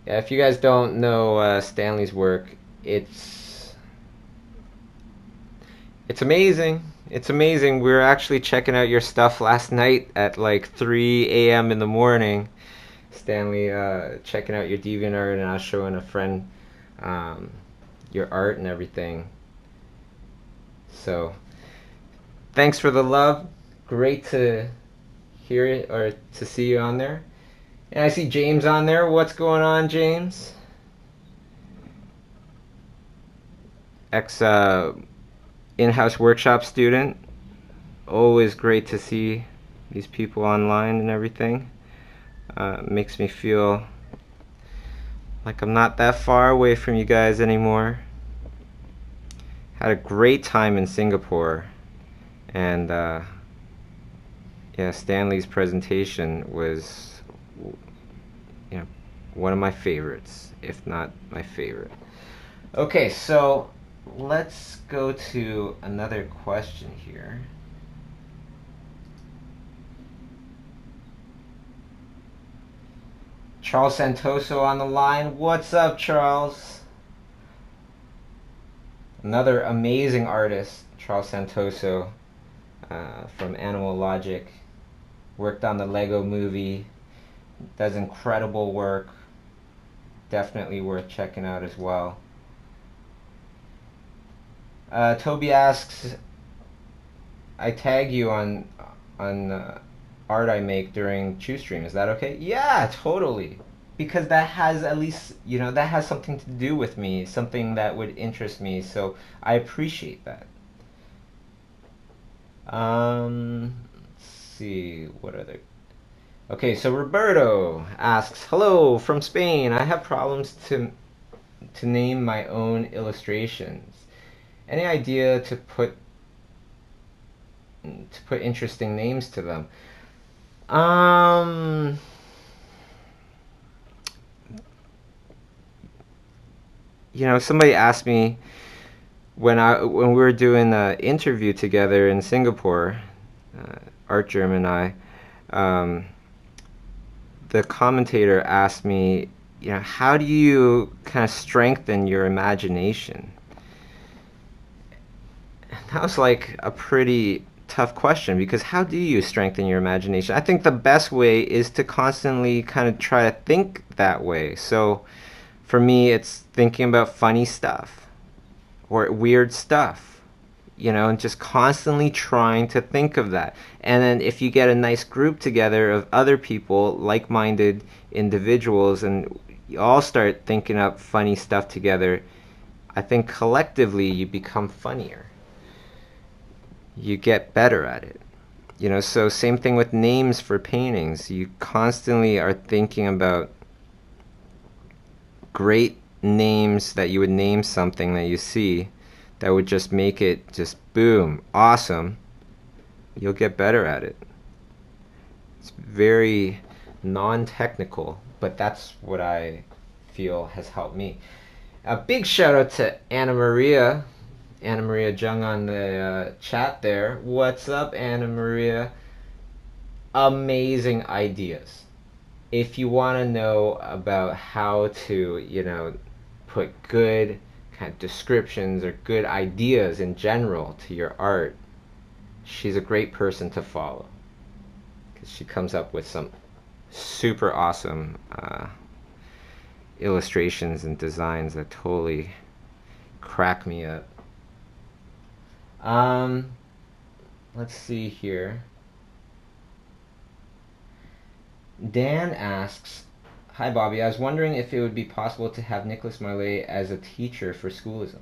Yeah, if you guys don't know Stanley's work, it's It's amazing. It's amazing. We were actually checking out your stuff last night at like 3 a.m. in the morning. Stanley, checking out your DeviantArt, and I was showing a friend um, your art and everything. So, thanks for the love. Great to hear it or to see you on there. And I see James on there. What's going on, James? Ex in-house workshop student. Always great to see these people online and everything. Makes me feel like I'm not that far away from you guys anymore. Had a great time in Singapore, and yeah, Stanley's presentation was, one of my favorites, if not my favorite. Okay, so let's go to another question here. Charles Santoso on the line. What's up, Charles? Another amazing artist, Charles Santoso, from Animal Logic. Worked on the Lego movie. Does incredible work. Definitely worth checking out as well. Toby asks, I tag you on art I make during Chiustream. Is that okay? Yeah, totally. Because that has at least, that has something to do with me, something that would interest me. So I appreciate that. Let's see, what other... Okay, so Roberto asks, hello from Spain. I have problems to name my own illustrations. Any idea to put interesting names to them? Somebody asked me when we were doing the interview together in Singapore, Art Germ and I, the commentator asked me, how do you kind of strengthen your imagination? That was like a pretty tough question, because how do you strengthen your imagination? I think the best way is to constantly kind of try to think that way. So for me, it's thinking about funny stuff or weird stuff, and just constantly trying to think of that. And then if you get a nice group together of other people, like-minded individuals, and you all start thinking up funny stuff together, I think collectively you become funnier. You get better at it. So same thing with names for paintings. You constantly are thinking about great names that you would name something that you see that would just make it just boom, awesome. You'll get better at it. It's very non-technical, but that's what I feel has helped me. A big shout out to Anna Maria Jung on the chat there. What's up, Anna Maria? Amazing ideas. If you want to know about how to, put good kind of descriptions or good ideas in general to your art, she's a great person to follow, because she comes up with some super awesome illustrations and designs that totally crack me up. Let's see here. Dan asks, hi Bobby, I was wondering if it would be possible to have Nicholas Marley as a teacher for schoolism.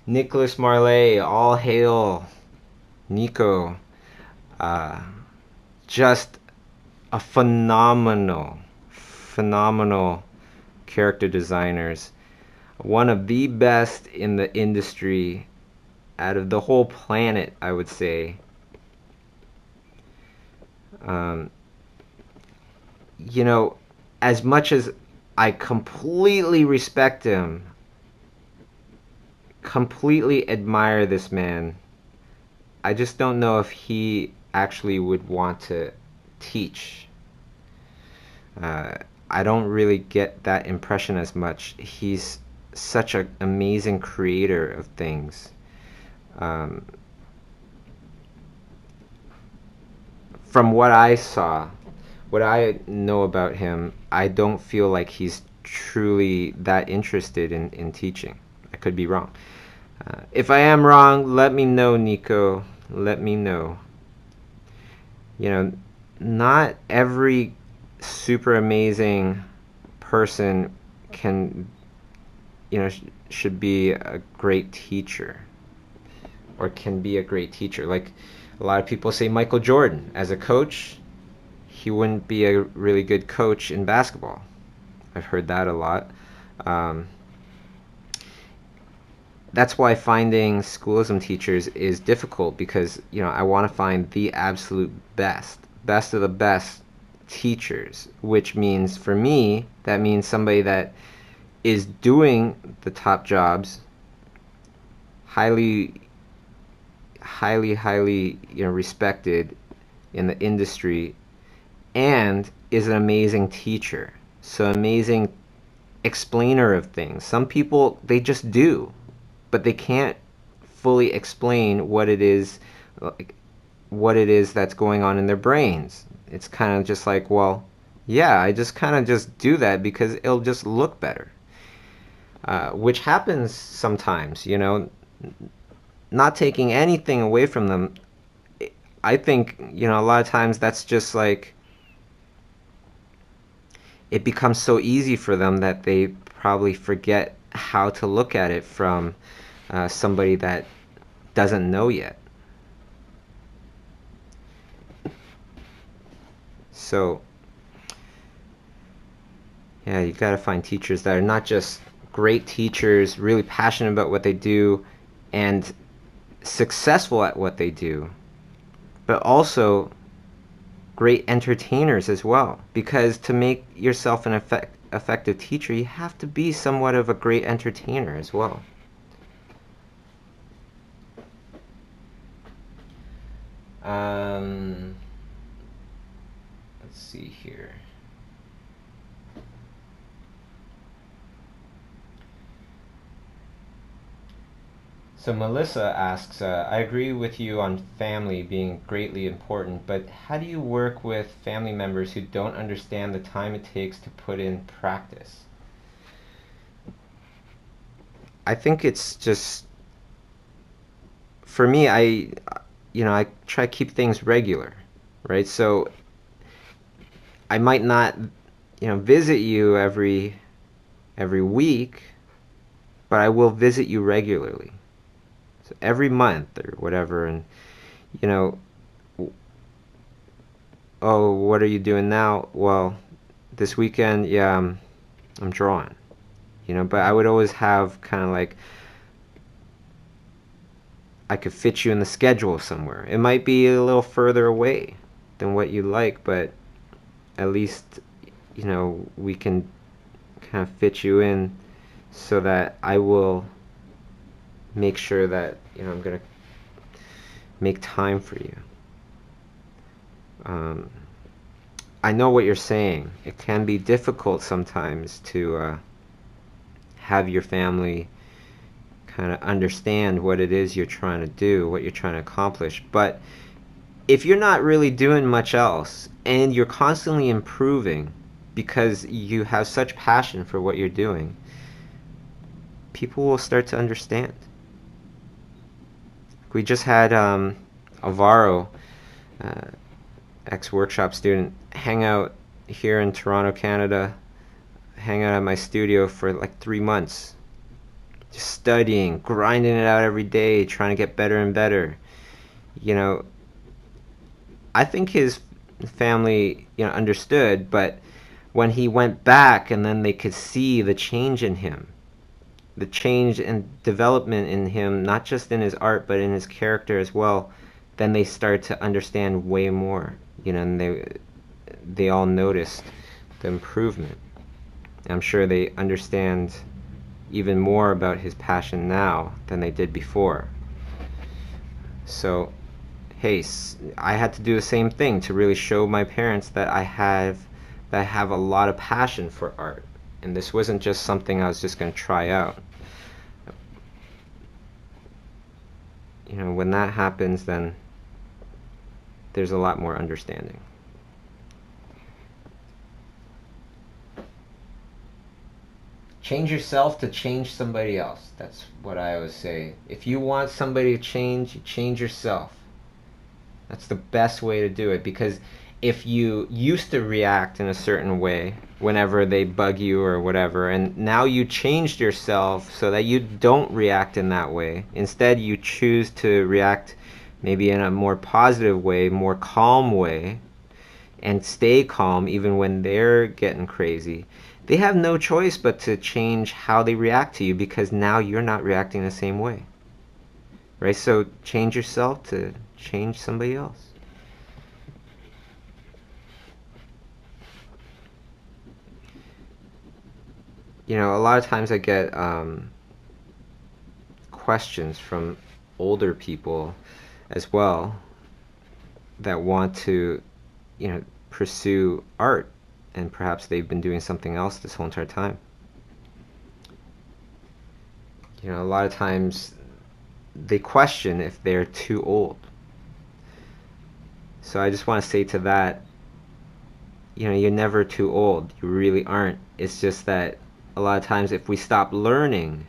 Nicholas Marley, all hail. Nico, just a phenomenal character designers. One of the best in the industry out of the whole planet, I would say. As much as I completely respect him, completely admire this man, I just don't know if he actually would want to teach. I don't really get that impression as much. He's such an amazing creator of things. Um, from what I saw, what I know about him, I don't feel like he's truly that interested in teaching. I could be wrong. If I am wrong, let me know, Nico. Let me know. You know, not every super amazing person can, should be a great teacher or can be a great teacher. Like a lot of people say Michael Jordan, as a coach, he wouldn't be a really good coach in basketball. I've heard that a lot. Um, that's why finding schoolism teachers is difficult, because I want to find the absolute best of the best teachers, which means for me that means somebody that is doing the top jobs, highly respected in the industry, and is an amazing teacher. So amazing explainer of things. Some people, they just do, but they can't fully explain what it is that's going on in their brains. It's kind of just like, well, yeah, I just kind of just do that because it'll just look better. Which happens sometimes, not taking anything away from them. I think, a lot of times that's just like, it becomes so easy for them that they probably forget how to look at it from somebody that doesn't know yet. So, yeah, you got to find teachers that are not just great teachers, really passionate about what they do, and successful at what they do, but also great entertainers as well. Because to make yourself an effective teacher, you have to be somewhat of a great entertainer as well. Let's see here. So Melissa asks, I agree with you on family being greatly important, but how do you work with family members who don't understand the time it takes to put in practice? I think it's just, for me, I try to keep things regular, right? So I might not, visit you every week, but I will visit you regularly. So every month or whatever, and oh, what are you doing now? Well, this weekend, yeah, I'm drawing. But I would always have kind of like, I could fit you in the schedule somewhere. It might be a little further away than what you like, but at least, we can kind of fit you in so that I will make sure that, I'm going to make time for you. I know what you're saying. It can be difficult sometimes to have your family kind of understand what it is you're trying to do, what you're trying to accomplish. But if you're not really doing much else and you're constantly improving because you have such passion for what you're doing, people will start to understand. We just had Alvaro, ex-workshop student, hang out here in Toronto, Canada, hang out at my studio for like 3 months. Just studying, grinding it out every day, trying to get better and better. I think his family, understood, but when he went back and then they could see the change in him, the change and development in him, not just in his art, but in his character as well, then they start to understand way more, and they all noticed the improvement. I'm sure they understand even more about his passion now than they did before. So, hey, I had to do the same thing to really show my parents that I have a lot of passion for art. And this wasn't just something I was just going to try out. when that happens, then there's a lot more understanding. Change yourself to change somebody else. That's what I always say. If you want somebody to change, you change yourself. That's the best way to do it, because if you used to react in a certain way whenever they bug you or whatever, and now you changed yourself so that you don't react in that way. Instead, you choose to react maybe in a more positive way, more calm way, and stay calm even when they're getting crazy. They have no choice but to change how they react to you, because now you're not reacting the same way. Right? So change yourself to change somebody else. A lot of times I get questions from older people as well that want to, pursue art, and perhaps they've been doing something else this whole entire time. A lot of times they question if they're too old. So I just want to say to that, you're never too old. You really aren't. It's just that a lot of times if we stop learning,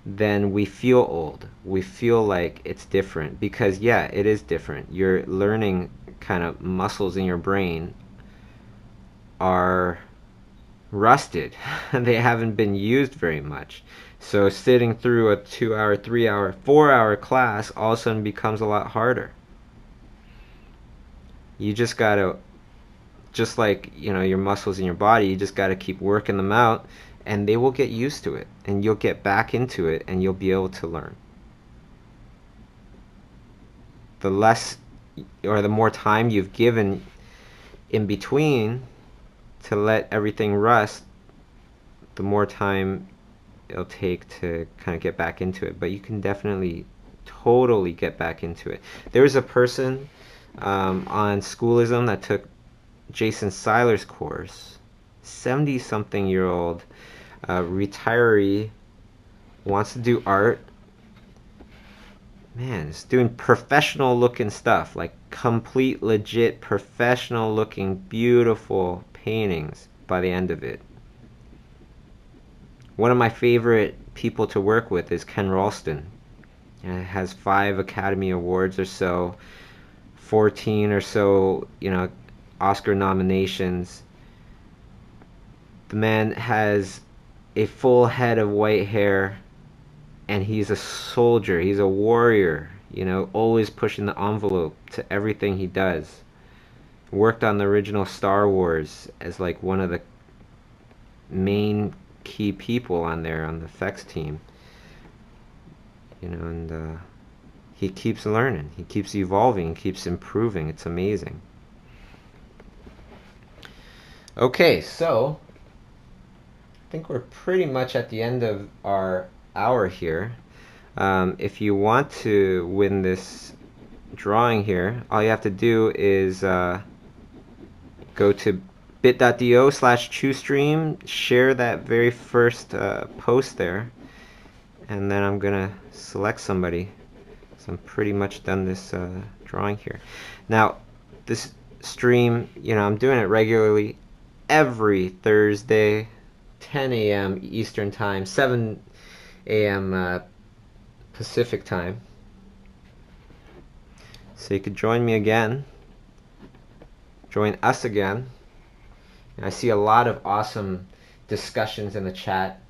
then we feel old. We feel like it's different, because yeah, it is different. Your learning kind of muscles in your brain are rusted. They haven't been used very much. So sitting through a 2-hour, 3-hour, 4-hour class all of a sudden becomes a lot harder. You just gotta, just like your muscles in your body, you just gotta keep working them out, and they will get used to it, and you'll get back into it, and you'll be able to learn. The less or the more time you've given in between to let everything rust, the more time it'll take to kind of get back into it. But you can definitely totally get back into it. There was a person on Schoolism that took Jason Seiler's course. 70-something-year-old retiree, wants to do art. Man, it's doing professional looking stuff, like complete legit professional looking beautiful paintings by the end of it. One of my favorite people to work with is Ken Ralston. Has 5 Academy Awards or so, 14 or so, Oscar nominations. The man has a full head of white hair, and he's a soldier. He's a warrior, always pushing the envelope to everything he does. Worked on the original Star Wars as like one of the main key people on there on the effects team. And he keeps learning. He keeps evolving. He keeps improving. It's amazing. Okay, so I think we're pretty much at the end of our hour here. If you want to win this drawing here, all you have to do is go to bit.do/Chiustream, share that very first post there, and then I'm gonna select somebody. So I'm pretty much done this drawing here. Now, this stream, I'm doing it regularly every Thursday, 10 a.m. Eastern Time, 7 a.m. Pacific Time. So you could join me again. Join us again. And I see a lot of awesome discussions in the chat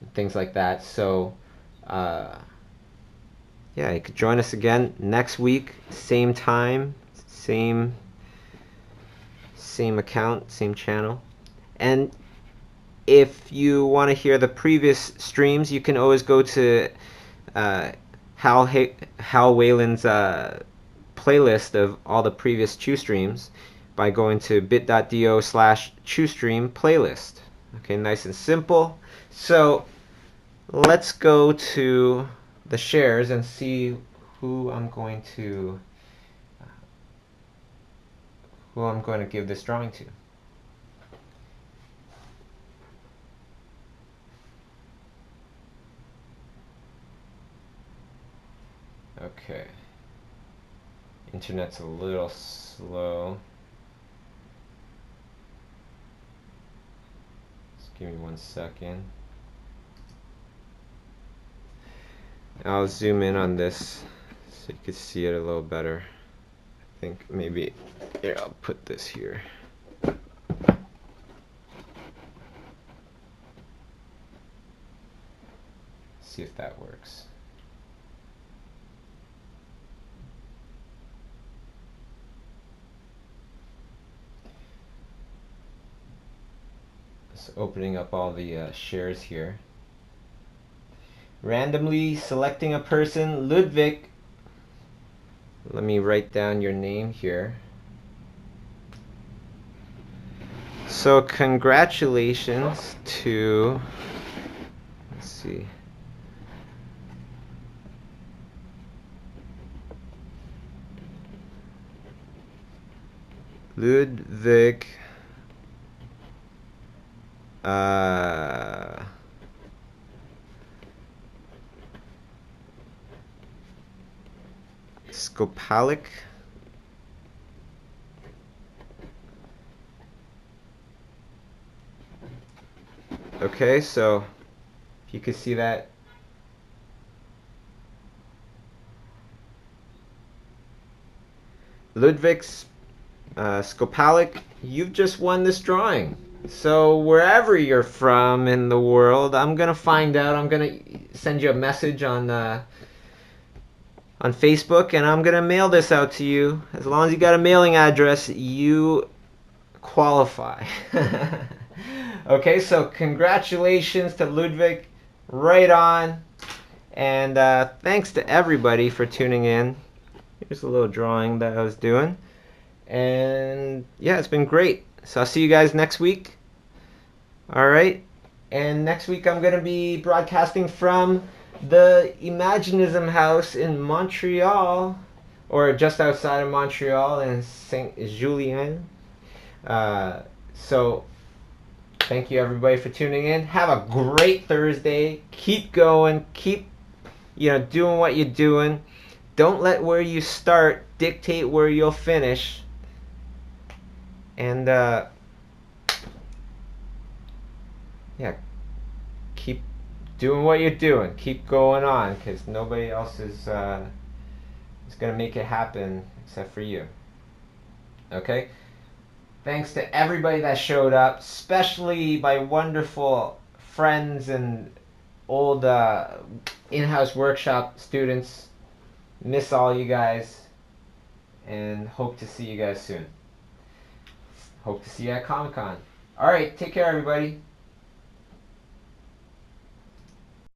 and things like that. So, yeah, you could join us again next week, same time, same account, same channel. And if you want to hear the previous streams, you can always go to Hal Whalen's playlist of all the previous Chiustreams by going to bit.do/Chiustream playlist. Okay, nice and simple. So let's go to the shares and see who I'm going to give this drawing to. internet's a little slow. Just give me 1 second. I'll zoom in on this so you can see it a little better. I think maybe here, I'll put this here. See if that works. Just opening up all the shares here. Randomly selecting a person, Ludwig. Let me write down your name here. So congratulations to, let's see, Ludwig Skopalik. Okay, so if you could see that. Ludwig Skopalik, you've just won this drawing. So wherever you're from in the world, I'm gonna find out. I'm gonna send you a message on Facebook, and I'm gonna mail this out to you. As long as you got a mailing address, you qualify. Okay, so congratulations to Ludwig. Right on. And thanks to everybody for tuning in. Here's a little drawing that I was doing. And yeah, it's been great. So I'll see you guys next week. All right. And next week I'm going to be broadcasting from the Imaginism House in Montreal, or just outside of Montreal in Saint Julien. So thank you everybody for tuning in. Have a great Thursday. Keep going. Keep doing what you're doing. Don't let where you start dictate where you'll finish. And yeah, keep doing what you're doing. Keep going on, because nobody else is gonna make it happen except for you. Okay? Thanks to everybody that showed up, especially my wonderful friends and old in-house workshop students. Miss all you guys, and hope to see you guys soon. Hope to see you at Comic-Con. Alright, take care everybody.